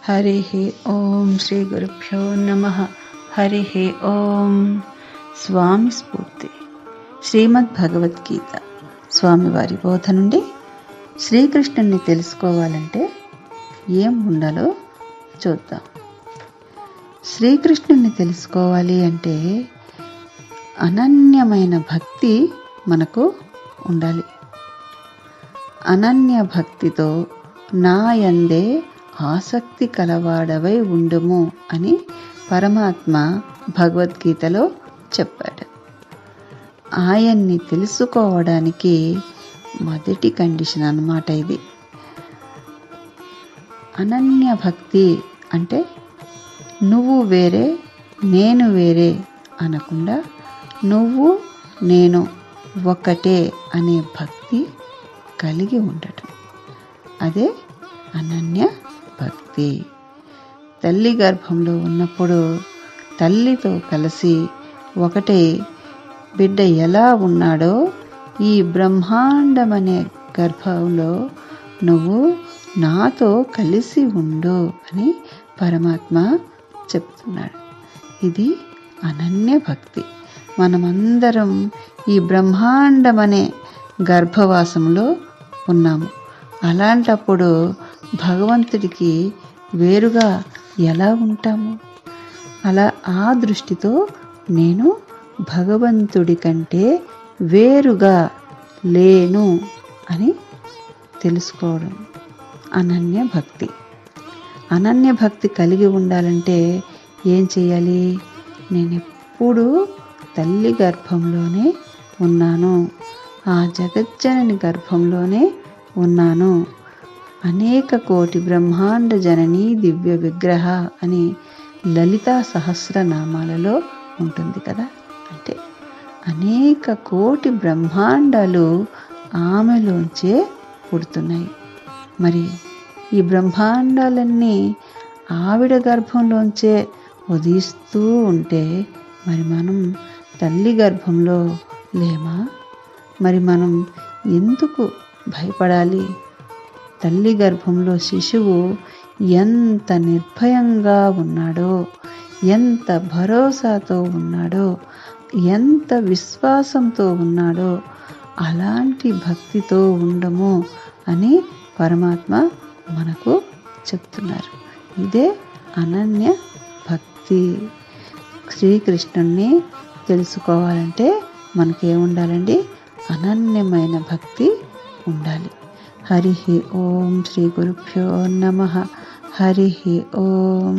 హరి ఓం శ్రీ గురుభ్యో నమః. హరి ఓం. స్వామి స్ఫూర్తి. శ్రీమద్ భగవద్గీత స్వామివారి బోధ నుండి శ్రీకృష్ణుని తెలుసుకోవాలంటే ఏం ఉండాలో చూద్దాం. శ్రీకృష్ణుని తెలుసుకోవాలి అంటే అనన్యమైన భక్తి మనకు ఉండాలి. అనన్య భక్తితో నాయందే ఆసక్తి కలవాడవై ఉండుము అని పరమాత్మ భగవద్గీతలో చెప్పాడు. ఆయన్ని తెలుసుకోవడానికి మొదటి కండిషన్ అన్నమాట ఇది. అనన్య భక్తి అంటే నువ్వు వేరే నేను వేరే అనకుండా నువ్వు నేను ఒకటే అనే భక్తి కలిగి ఉండటం, అదే అనన్య భక్తి. తల్లి గర్భంలో ఉన్నప్పుడు తల్లితో కలిసి ఒకటే బిడ్డ ఎలా ఉన్నాడో ఈ బ్రహ్మాండమనే గర్భంలో నువ్వు నాతో కలిసి ఉండు అని పరమాత్మ చెప్తున్నాడు. ఇది అనన్య భక్తి. మనమందరం ఈ బ్రహ్మాండమనే గర్భవాసంలో ఉన్నాము. అలాంటప్పుడు భగవంతుడికి వేరుగా ఎలా ఉంటాము? అలా ఆ దృష్టితో నేను భగవంతుడి కంటే వేరుగా లేను అని తెలుసుకోవడం అనన్య భక్తి. అనన్య భక్తి కలిగి ఉండాలంటే ఏం చేయాలి? నేను ఎప్పుడూ తల్లి గర్భంలోనే ఉన్నాను, ఆ జగజ్జనని గర్భంలోనే ఉన్నాను. అనేక కోటి బ్రహ్మాండ జనని దివ్య విగ్రహ అని లలితా సహస్రనామాలలో ఉంటుంది కదా. అంటే అనేక కోటి బ్రహ్మాండాలు ఆమెలోంచే పుడుతున్నాయి. మరి ఈ బ్రహ్మాండాలన్నీ ఆవిడ గర్భంలోంచే ఉదయిస్తూ ఉంటే మరి మనం తల్లి గర్భంలో లేమా? మరి మనం ఎందుకు భయపడాలి? తల్లి గర్భంలో శిశువు ఎంత నిర్భయంగా ఉన్నాడో, ఎంత భరోసాతో ఉన్నాడో, ఎంత విశ్వాసంతో ఉన్నాడో అలాంటి భక్తితో ఉండము అని పరమాత్మ మనకు చెప్తున్నారు. ఇదే అనన్య భక్తి. శ్రీకృష్ణుణ్ణి తెలుసుకోవాలంటే మనకేముండాలండి? అనన్యమైన భక్తి ఉండాలి. హరి ఓం శ్రీ గురుభ్యో నమః. హరి ఓం.